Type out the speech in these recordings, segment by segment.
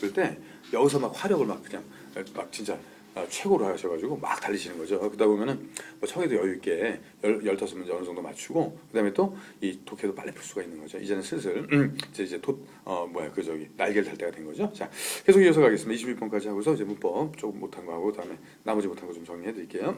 오셨을 때 여기서 막 화력을 막 그냥 막 진짜 최고로 하셔가지고 막 달리시는 거죠. 그러다 보면은 뭐 청에도 여유 있게 15문제 어느 정도 맞추고 그다음에 또 이 독해도 빨리 풀 수가 있는 거죠. 이제는 슬슬 이제 날개를 달 때가 된 거죠. 자, 계속 이어서 가겠습니다. 26번까지 하고서 이제 문법 조금 못한 거 하고 그다음에 나머지 못한 거 좀 정리해 드릴게요.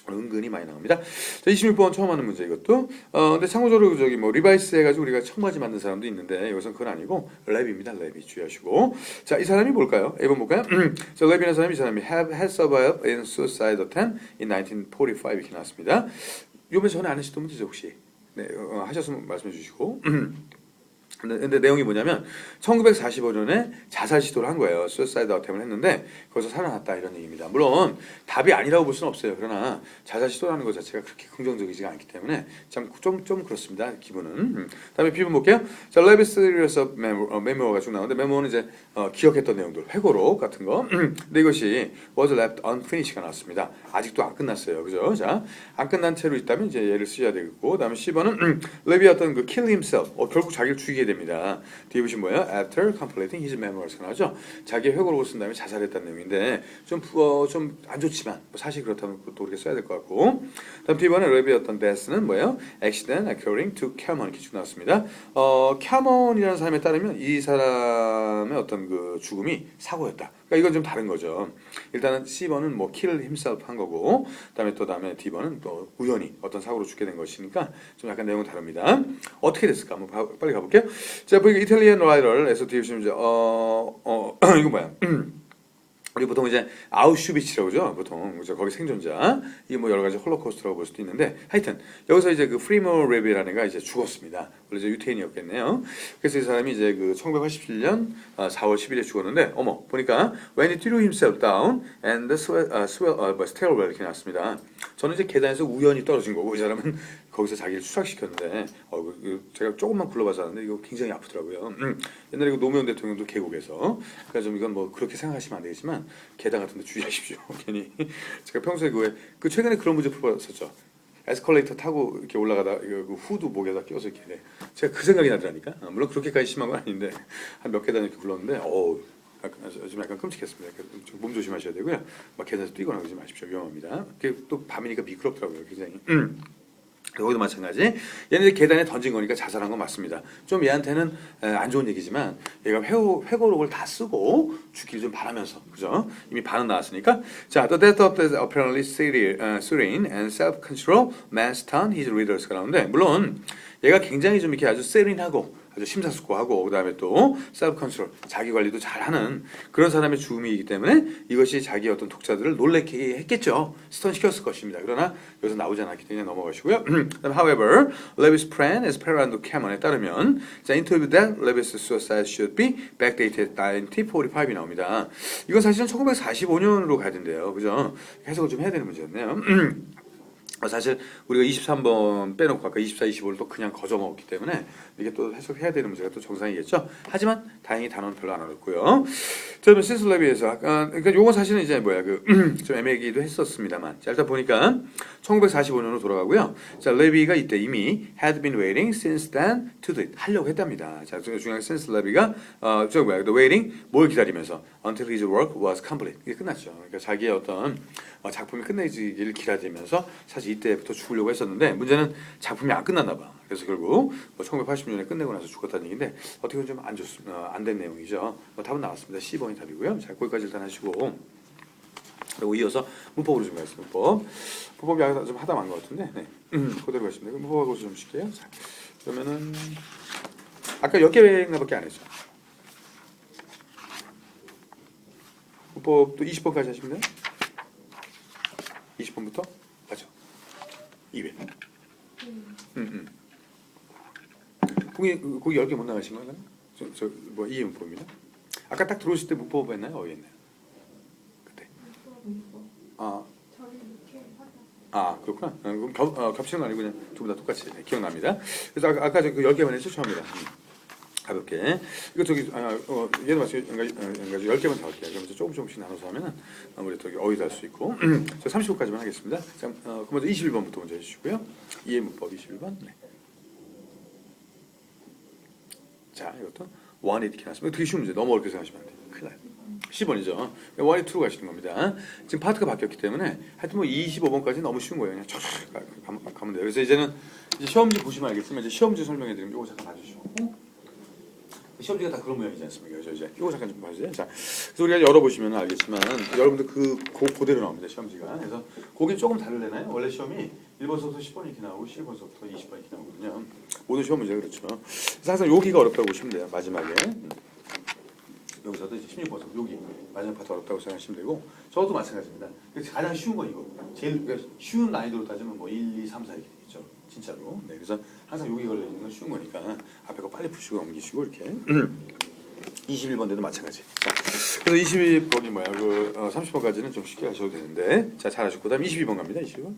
은근히 많이 나옵니다. 자, 26번 처음 하는 문제 이것도. 근데 참고적으로 저기 뭐 리바이스 해가지고 우리가 청바지 만든 사람도 있는데 이것은 그건 아니고 랩입니다. 랩이 주의하시고. 자, 이 사람이 뭘까요? 1번 볼까요? 자, 랩이라는 사람이 이 사람이 had survived in suicide attempt in 1945 이렇게 나왔습니다. 이번에 전에 안 하셨던 문제죠 혹시? 네, 하셨으면 말씀해 주시고. 근데 내용이 뭐냐면 1945년에 자살 시도를 한 거예요. 수사이드 어템을 했는데 거기서 살아났다 이런 얘기입니다. 물론 답이 아니라고 볼 수는 없어요. 그러나 자살 시도라는 것 자체가 그렇게 긍정적이지가 않기 때문에 좀 그렇습니다. 기분은. 다음에 B번 볼게요. 자, 레비스에서 메모가 쭉 나오는데 메모는 이제 기억했던 내용들, 회고록 같은 거. 근데 이것이 was left unfinished가 나왔습니다. 아직도 안 끝났어요. 그죠? 자, 안 끝난 채로 있다면 이제 얘를 쓰셔야 되겠고, 그다음에 C번은 레비 어떤 그 kill himself, 결국 자기를 죽이게 됩니다. 뒤에 보시면 뭐예요? After completing his memoirs가 나오죠. 자기 회고록을 쓴 다음에 자살했다는 내용인데 좀 안 좋지만 사실 그렇다면 또 그렇게 써야 될 것 같고. 다음 D번에 레비 어떤 death는 뭐예요? Accident occurring to Cameron 이렇게 쭉 나왔습니다. Cameron이라는 사람에 따르면 이 사람의 어떤 그 죽음이 사고였다. 그러니까 이건 좀 다른 거죠. 일단은 C번은 뭐 kill himself 한 거고, 다음에 D번은 또 우연히 어떤 사고로 죽게 된 것이니까 좀 약간 내용은 다릅니다. 어떻게 됐을까? 한번 빨리 가볼게요. 자, 보니까 이탈리안 라이더에서 뒤에 보시면 이제 이거 뭐야? 우리 보통 이제 아우슈비츠라고 그러죠. 보통 그죠? 거기 생존자. 이게 뭐 여러 가지 홀로코스트라고 볼 수도 있는데 하여튼 여기서 이제 그 프리모 레비라는 애가 이제 죽었습니다. 원래 이제 유태인이었겠네요. 그래서 이 사람이 이제 그 1987년 4월 10일에 죽었는데 보니까 when he threw himself down and the stairwell 이렇게 나왔습니다. 저는 이제 계단에서 우연히 떨어진 거고 이 사람은 거기서 자기를 수락시켰는데 제가 조금만 굴러봐서 하는데 이거 굉장히 아프더라고요. 옛날에 그 노무현 대통령도 계곡에서 그러니까 좀 이건 뭐 그렇게 생각하시면 안 되지만 계단 같은 데 주의하십시오. 괜히 제가 평소에 그 최근에 그런 문제 풀어봤었죠. 에스컬레이터 타고 이렇게 올라가다 그 후드 목에다 껴서 이렇게 제가 그 생각이 나더라니까. 물론 그렇게까지 심한 건 아닌데 한 몇 계단 이렇게 굴렀는데 좀 약간 끔찍했습니다. 몸 조심하셔야 되고요. 막 계단에서 뛰거나 그러지 마십시오. 위험합니다. 또 밤이니까 미끄럽더라고요. 굉장히. 여기도 마찬가지. 얘는 이제 계단에 던진 거니까 자살한 건 맞습니다. 좀 얘한테는 안 좋은 얘기지만 얘가 회고록을 다 쓰고 죽기를 좀 바라면서 그죠? 이미 반은 나왔으니까. 자, the death of the apparently serene and self-control man stunned his readers가 나오는데 물론 얘가 굉장히 좀 이렇게 아주 세린하고 아주 심사숙고하고 그다음에 또 셀프 컨트롤 자기 관리도 잘하는 그런 사람의 죽음이기 때문에 이것이 자기 어떤 독자들을 놀래게 했겠죠. 스턴시켰을 것입니다. 그러나 여기서 나오지 않았기 때문에 넘어가시고요. However, Levis' plan as per under Cameron에 따르면 자, interview that Levis' suicide should be backdated 1945이 나옵니다. 이건 사실은 1945년으로 가야 된대요. 그죠? 해석을 좀 해야 되는 문제였네요. 사실 우리가 23번 빼놓고 아까 24, 25를 또 그냥 거저 먹었기 때문에 이게 또 해석해야 되는 문제가 또 정상이겠죠. 하지만 다행히 단어는 별로 안 어렵고요. 저는 신스 레비에서 아까 그러니까 요건 사실은 이제 좀 애매하기도 했었습니다만 자, 일단 보니까 1945년으로 돌아가고요. 자, 레비가 이때 이미 had been waiting since then to do it 하려고 했답니다. 자, 중요한 신스 레비가 the waiting 뭘 기다리면서 until his work was complete 이게 끝났죠. 그러니까 자기의 어떤 작품이 끝내지기를 기다리면서 사실 이때부터 죽으려고 했었는데 문제는 작품이 안 끝났나 봐. 그래서 결국 1980년에 끝내고 나서 죽었다는 얘기인데 어떻게 보면 좀 안 된 내용이죠. 답은 나왔습니다. C번이 답이고요. 자, 거기까지 일단 하시고 그리고 이어서 문법으로 좀 가겠습니다. 문법이 좀 하다 만 것 같은데 네. 그대로 가시면 되고 문법하고 좀 쉴게요. 자, 그러면은 아까 10개인가밖에 안 했죠. 문법도 20번까지 하시면 돼요. 20번부터 맞죠? 2회. 거기 10개 못 나가신 거예요? 뭐 이해 문법입니다. 아까 딱 들어오실 때 문법 했나요? 어디 했나요? 그때. 그렇구나. 그럼 겹치는 거 아니고 그냥 두 분 다 똑같이 기억납니다. 그래서 아까 그 10개만 했죠? 처음이라. 가볍게. 이거 얘도 마찬가지 10개만 더 할게요. 그러면서 조금씩 나눠서 하면은 아무래도 어휘도 할 수 있고. 저 30분까지만 하겠습니다. 자, 그럼 먼저 21번부터 먼저 해주시고요. 이해 문법 21번. 네. 자, 이것도 1 이렇게 나왔습니다. 되게 쉬운 문제. 너무 어렵게 생각하시면 안 돼요. 큰일 나요. 10번이죠. 1, 2, 2로 가시는 겁니다. 지금 파트가 바뀌었기 때문에 하여튼 뭐 25번까지 너무 쉬운 거예요. 그냥 촥촥 가면 돼요. 그래서 이제는 이제 시험지 보시면 알겠지만 이제 시험지 설명해 드리면 이거 잠깐 봐주시고. 시험지가 다 그런 모양이지 않습니까? 그래서 이제 이거 잠깐 좀 봐주세요. 자, 그래서 우리가 열어보시면 알겠지만 여러분들 그대로 나옵니다. 시험지가. 그래서 거기 조금 다르려나요? 원래 시험이 1번서부터 10번 이렇게 나오고 11번서부터 20번 이렇게 나오거든요. 모든 시험 문제가 그렇죠. 그래서 항상 여기가 어렵다고 보시면 돼요. 마지막에. 여기서도 이제 16번서 여기 마지막 파트 어렵다고 생각하시면 되고 저것도 마찬가지입니다. 가장 쉬운 건 이거. 제일 그러니까 쉬운 난이도로 따지면 뭐 1, 2, 3, 4 이렇게 되겠죠. 진짜로. 네, 그래서 항상 여기 걸려 있는 건 쉬운 거니까 앞에 거 빨리 푸시고 넘기시고 이렇게. 21번대도 마찬가지. 자, 그래서 22번이 뭐야? 30번까지는 좀 쉽게 하셔도 되는데, 자 잘하셨고, 그다음 22번 갑니다. 22번.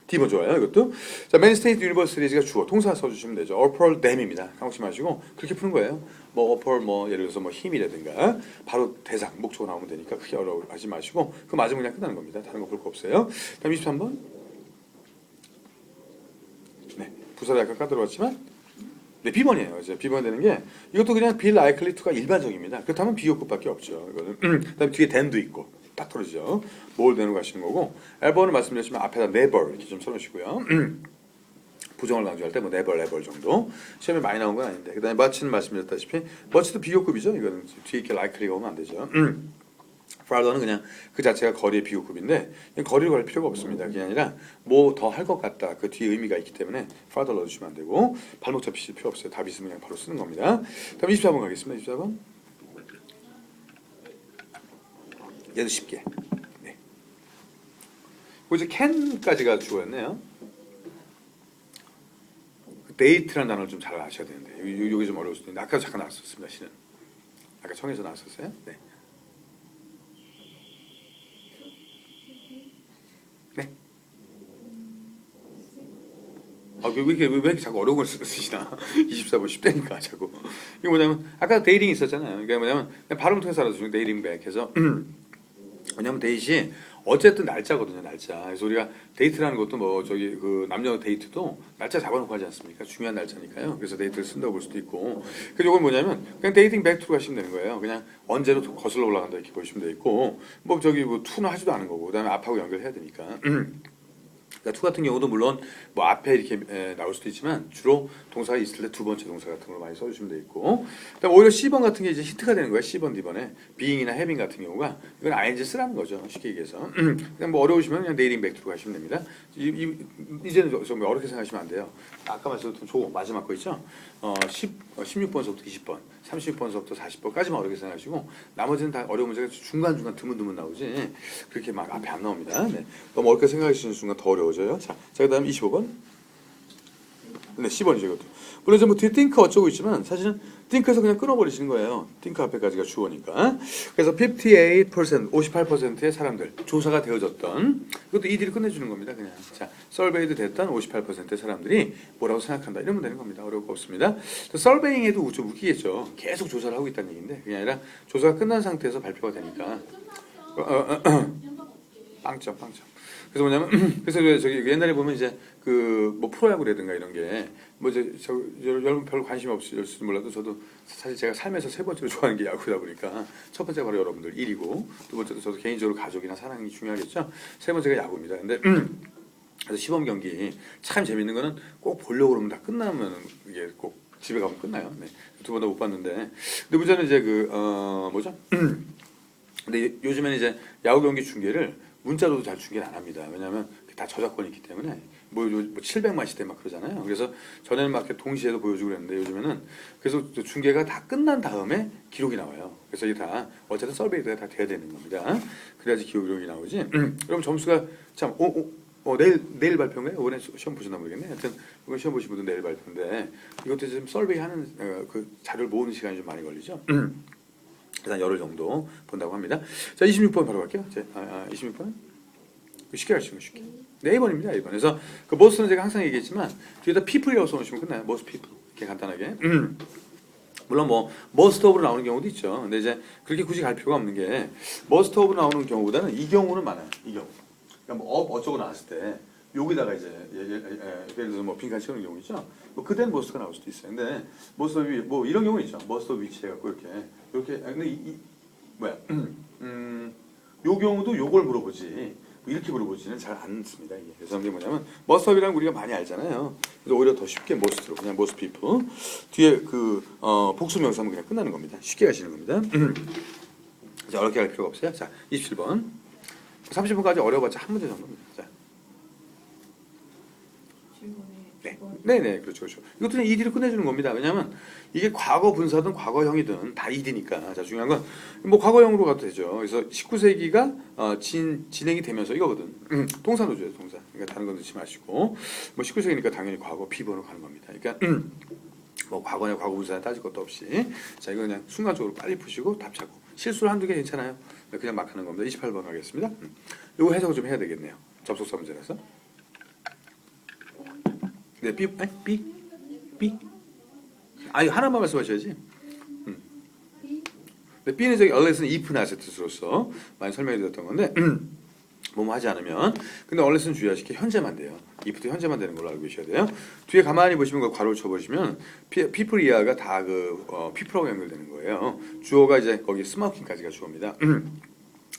D번 좋아요. 이것도. 자, 맨 스테이트 유니버시티가 주어 동사 써주시면 되죠. upper dam입니다. 까먹지 마시고 그렇게 푸는 거예요. 뭐 upper 뭐 예를 들어서 뭐 힘이라든가 바로 대상 목적어 나오면 되니까 크게 어려워하지 마시고 그 맞으면 그냥 끝나는 겁니다. 다른 거 볼 거 없어요. 그다음 23번. 네, 부사를 약간 까다로웠지만 네, B번이에요. 이제 B번 되는 게 이것도 그냥 be likely to가 일반적입니다. 그렇다면 비교급밖에 없죠. 이거는 그다음에 뒤에 then도 있고 딱 떨어지죠. 뭘 되는 거 하시는 거고 L번은 말씀드렸지만 앞에다 never 이렇게 좀 써놓으시고요. 부정을 강조할 때 뭐 never 정도 시험에 많이 나온 건 아닌데 그다음에 much는 말씀드렸다시피 much도 비교급이죠. 이거는 뒤에 이렇게 likely가 오면 안 되죠. farther는 그냥 그 자체가 거리의 비교급인데 거리를 걸 필요가 없습니다. 그게 아니라 뭐 더 할 것 같다. 그 뒤에 의미가 있기 때문에 farther 넣어주시면 안 되고 발목 잡히실 필요 없어요. 답 있으면 그냥 바로 쓰는 겁니다. 다음 24번 가겠습니다. 24번. 얘도 쉽게. 네. 이제 can까지가 주어였네요. 데이트라는 단어를 좀 잘 아셔야 되는데 여기 좀 어려울 수도 있는데 아까 잠깐 나왔었습니다. 실은 아까 청에서 나왔었어요. 네. 네. 왜 이렇게 자꾸 어려운 걸 쓰시나? 24번 쉽다니까 자꾸. 이게 뭐냐면 아까 데이팅 있었잖아요. 이게 뭐냐면 발음 통해서 알아두시면 데이팅 백 해서 왜냐면 데이시 어쨌든 날짜거든요, 날짜. 그래서 우리가 데이트라는 것도 뭐 저기 그 남녀 데이트도 날짜 잡아놓고 하지 않습니까? 중요한 날짜니까요. 그래서 데이트를 쓴다고 볼 수도 있고. 그래서 이건 뭐냐면 그냥 데이팅 백 투로 가시면 되는 거예요. 그냥 언제로 거슬러 올라간다 이렇게 보시면 돼 있고 뭐 저기 뭐 투는 하지도 않은 거고 그다음에 앞하고 연결해야 되니까. 그러니까 투 같은 경우도 물론 뭐 앞에 이렇게 나올 수도 있지만 주로 동사가 있을 때 두 번째 동사 같은 걸 많이 써주시면 돼 있고 그다음 오히려 C번 같은 게 이제 힌트가 되는 거야. C번, D번에 being이나 having 같은 경우가 이건 ing 쓰라는 거죠. 쉽게 얘기해서 그냥 뭐 어려우시면 그냥 dating back로 가시면 됩니다. 이제는 좀 어렵게 생각하시면 안 돼요. 아까 말씀드렸던 조 마지막 거 있죠. 16번서부터 20번 36번서부터 40번까지만 어렵게 생각하시고 나머지는 다 어려운 문제가 중간중간 드문드문 나오지 그렇게 막 앞에 안 나옵니다. 네. 너무 어렵게 생각하시는 순간 더 어려워져요. 자, 그 다음 25번. 네, 10번이죠 이것도. 물론 이제 뭐 뒤에 think 어쩌고 있지만 사실은 think에서 그냥 끊어버리시는 거예요. think 앞에까지가 주어니까. 그래서 58%, 58%의 사람들 조사가 되어졌던 이것도 이들이 끝내주는 겁니다. 그냥 자, surveyed 됐던 58%의 사람들이 뭐라고 생각한다 이러면 되는 겁니다. 어려울 거 없습니다. surveying에도 좀 웃기겠죠. 계속 조사를 하고 있다는 얘기인데 그게 아니라 조사가 끝난 상태에서 발표가 되니까 빵점. 그래서 뭐냐면 그래서 저기 옛날에 보면 이제 그 뭐 프로야구라든가 이런 게 뭐 이제 여러분 별로 관심이 없을지 몰라도 저도 사실 제가 삶에서 세 번째로 좋아하는 게 야구다 보니까 첫 번째 바로 여러분들 1위고 두 번째도 저도 개인적으로 가족이나 사랑이 중요하겠죠. 세 번째가 야구입니다. 근데 그래서 시범 경기 참 재밌는 거는 꼭 보려고 그러면 다 끝나면 이게 꼭 집에 가면 끝나요. 네. 두 번 다 못 봤는데 근데 문제는 이제 그 뭐죠? 근데 요즘에는 이제 야구 경기 중계를 문자로도 잘 중계를 안 합니다. 왜냐하면 다 저작권이 있기 때문에 뭐 700만 시대 막 그러잖아요. 그래서 전에는 막 이렇게 동시에도 보여주고 그랬는데 요즘에는 그래서 중계가 다 끝난 다음에 기록이 나와요. 그래서 이게 다 어쨌든 서베이가 다 돼야 되는 겁니다. 그래야지 기록이 나오지. 그럼 점수가 참 내일 발표인가요? 이번에 시험 보셨나 모르겠네. 하여튼 이번 시험 보신 분들 내일 발표인데 이것도 지금 서베이 하는 그 자료를 모으는 시간이 좀 많이 걸리죠. 한 열흘 정도 본다고 합니다. 자, 26번 바로 갈게요. 26번 쉽게 할 수 있는 쉽게. 네, 2번입니다. 2번. 그래서 그 most는 제가 항상 얘기했지만 뒤에다 people이라고 써놓으시면 끝나요. most people 이렇게 간단하게. 물론 뭐 most of로 나오는 경우도 있죠. 근데 이제 그렇게 굳이 갈 필요가 없는 게 most of로 나오는 경우보다는 이 경우는 많아요. 이 경우. 그러니까 뭐 어쩌고 나왔을 때 여기다가 이제 예를 들어서 뭐 빈칸 채우는 경우 있죠. 뭐 그대는 must가 나올 수도 있어요. 근데 must of 뭐 이런 경우 있죠. must of which 해갖고 이렇게 근데 뭐야 요 경우도 요걸 물어보지 뭐 이렇게 물어보지는 잘 안 씁니다. 이게. 그래서 이게 뭐냐면 must of이랑 우리가 많이 알잖아요. 그래서 오히려 더 쉽게 must로 그냥 most people 뒤에 그 복수 명사면 그냥 끝나는 겁니다. 쉽게 가시는 겁니다. 자, 어렵게 할 필요가 없어요. 자, 27번. 30분까지 어려워봤자 한 문제 정도입니다. 자. 네네, 그렇죠, 그렇죠. 이것도 그냥 ED를 끝내주는 겁니다. 왜냐하면 이게 과거 분사든 과거형이든 다 ED니까. 자, 중요한 건 뭐 과거형으로 가도 되죠. 그래서 19세기가 진행이 되면서 이거거든. 동사로 줘요, 동사. 그러니까 다른 건 넣지 마시고 뭐 19세기니까 당연히 과거 B번으로 가는 겁니다. 그러니까 뭐 과거냐 과거 분사냐 따질 것도 없이 자, 이거 그냥 순간적으로 빨리 푸시고 답 찾고 실수를 한두 개 괜찮아요. 그냥 막 하는 겁니다. 28번 가겠습니다. 이거 해석을 좀 해야 되겠네요. 접속사 문제라서. 네, B. 아니 하나만 말씀하셔야지. 네, B는 저기 unless는 if나 asset로서 많이 설명해드렸던 건데 뭐뭐 하지 않으면. 근데 unless는 주의하시게 현재만 돼요. if도 현재만 되는 걸로 알고 계셔야 돼요. 뒤에 가만히 보시면 그 괄호를 쳐보시면 people 이하가 다 people하고 연결되는 거예요. 주어가 이제 거기 smoking까지가 주어입니다.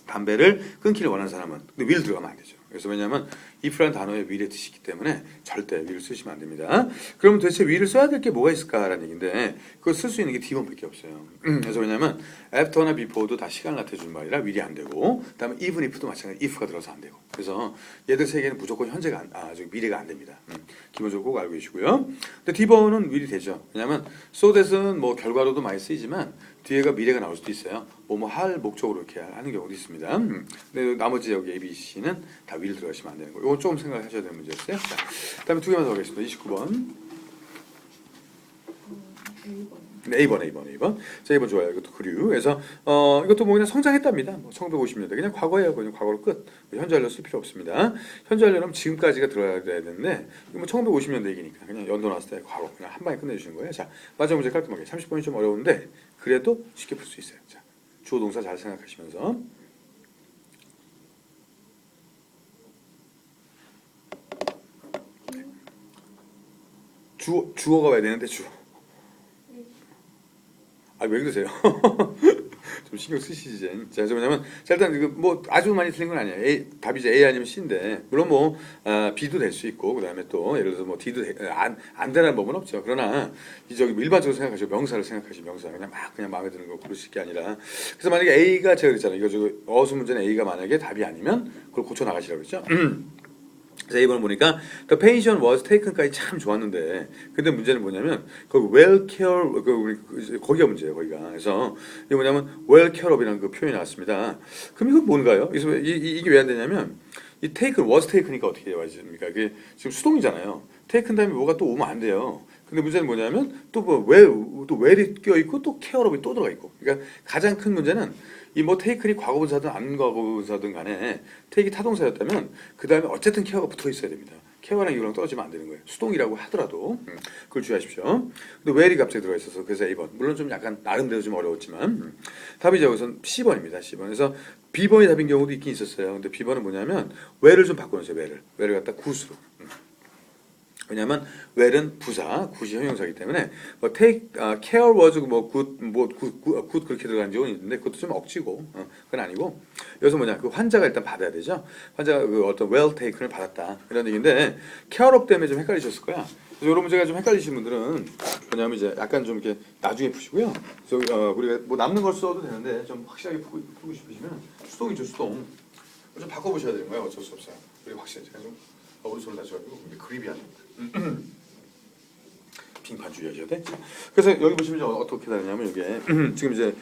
담배를 끊기를 원하는 사람은 근데 will 들어가면 안 되죠. 그래서 왜냐하면 if라는 단어에 will의 뜻이 있기 때문에 절대 will을 쓰시면 안 됩니다. 그러면 도대체 will을 써야 될 게 뭐가 있을까라는 얘기인데 그걸 쓸 수 있는 게 D번밖에 없어요. 그래서 왜냐하면 after나 before도 다 시간을 나타내주는 말이라 will이 안 되고 그다음에 even if도 마찬가지로 if가 들어서 안 되고 그래서 얘들 세 개는 무조건 현재가 미래가 안 됩니다. 기본적으로 꼭 알고 계시고요. 근데 D번은 will이 되죠. 왜냐하면 so that은 뭐 결과로도 많이 쓰이지만 뒤에가 미래가 나올 수도 있어요. 뭐 할 목적으로 이렇게 하는 경우도 있습니다. 근데 나머지 여기 A, B, C는 다 will 들어가시면 안 되는 거예요. 이건 조금 생각하셔야 되는 문제였어요. 자, 그다음에 두 개만 더 하겠습니다. 29번. 네, A번. 자, 2번 좋아요. 이것도 그류. 그래서 이것도 뭐 그냥 성장했답니다. 뭐 1950년대 그냥 과거예요. 그냥 과거로 끝. 현재 완료 쓸 필요 없습니다. 현재 완료는 지금까지가 들어야 되는데 이거 뭐 1950년대 얘기니까 그냥 연도 나왔을 때 과거 그냥 한 방에 끝내주시는 거예요. 자, 마지막 문제 깔끔하게 30번이 좀 어려운데 그래도 쉽게 풀 수 있어요. 자, 주어 동사 잘 생각하시면서 주어가 와야 되는데 주어. 왜 그러세요? 좀 신경 쓰시지. 자, 왜냐면 일단 뭐 아주 많이 틀린 건 아니에요. 답이 이제 A 아니면 C인데 물론 뭐 B도 될 수 있고 그다음에 또 예를 들어서 뭐 D도 안 되는 법은 없죠. 그러나 저기 일반적으로 생각하시고 명사를 생각하시고 명사 그냥 마음에 드는 거 고르실 게 아니라 그래서 만약에 A가 제가 그랬잖아요. 이거 저 어수 문제는 A가 만약에 답이 아니면 그걸 고쳐 나가시라고 그랬죠. 자, 이번에 보니까 the patient was taken까지 참 좋았는데 근데 문제는 뭐냐면 거기 well care 거기가 문제예요. 거기가 그래서 이게 뭐냐면 well care of이라는 그 표현이 나왔습니다. 그럼 이건 뭔가요? 그래서 이게 왜 안 되냐면 이 taken was taken이니까 어떻게 되어집니까? 그게 지금 수동이잖아요. taken 다음에 뭐가 또 오면 안 돼요. 근데 문제는 뭐냐면 또 well이 껴 있고 또 care of이 또 들어가 있고 그러니까 가장 큰 문제는 이 뭐 테이크니 과거분사든 안 과거분사든 간에 테이크 타동사였다면 그 다음에 어쨌든 케어가 붙어 있어야 됩니다. 케어랑 이거랑 떨어지면 안 되는 거예요. 수동이라고 하더라도 그걸 주의하십시오. 근데 where이 갑자기 들어가 있어서 그래서 A번 물론 좀 약간 나름대로 좀 어려웠지만 답이 여기서는 C번입니다. C번. 그래서 B번이 답인 경우도 있긴 있었어요. 근데 B번은 뭐냐면 where를 좀 바꿔놓으세요. where를 갖다 굿으로. 왜냐하면 well은 부사, 굿이 형용사이기 때문에 뭐 take care was good 그렇게 들어간 적은 있는데 그것도 좀 억지고 그건 아니고 여기서 뭐냐 그 환자가 일단 받아야 되죠. 환자가 그 어떤 well taken을 받았다 이런 얘기인데 care of 때문에 좀 헷갈리셨을 거야. 그래서 이런 문제가 좀 헷갈리시는 분들은 뭐냐면 이제 약간 좀 이렇게 나중에 푸시고요. 그래서 우리가 뭐 남는 걸 써도 되는데 좀 확실하게 풀고 싶으시면 수동이죠 수동. 좀 바꿔보셔야 되는 거예요. 어쩔 수 없어요. 그리고 확실히 제가 좀 오른손을 다쳐가지고 그립이 안 됩니다. 빙판 주의하셔야 돼. 그래서 여기 보시면 어떻게 되냐면 이게 지금 이제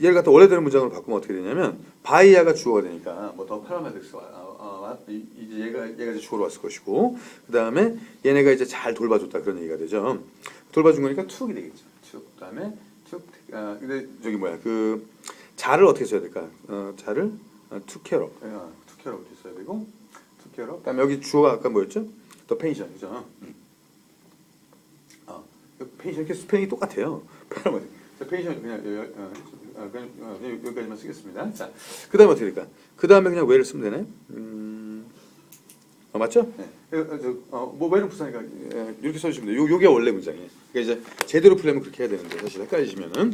얘를 갖다 원래대로 문장으로 바꾸면 어떻게 되냐면 바이아가 주어가 되니까 뭐 더 파라메딕스가 이제 얘가 이제 주어로 왔을 것이고 그 다음에 얘네가 이제 잘 돌봐줬다 그런 얘기가 되죠. 돌봐준 거니까 툭이 되겠죠. 툭 그다음에 툭 근데 저기 뭐야 그 자를 어떻게 써야 될까? 자를 투케어 투케어 어떻게 써야 되고 투케어 그다음에 여기 주어가 아까 뭐였죠? 더 페이션 그죠? 페이션 이렇게 스펠링이 똑같아요. 페이션 그냥 여기까지만 쓰겠습니다. 자, 그다음에 어떻게 될까? 그다음에 그냥 where를 쓰면 되네. 맞죠? 네. 뭐 왜는 부산이가 이렇게 써주시면 돼요. 요게 원래 문장이에요. 그러니까 이제 제대로 풀려면 그렇게 해야 되는데 사실 헷갈리시면은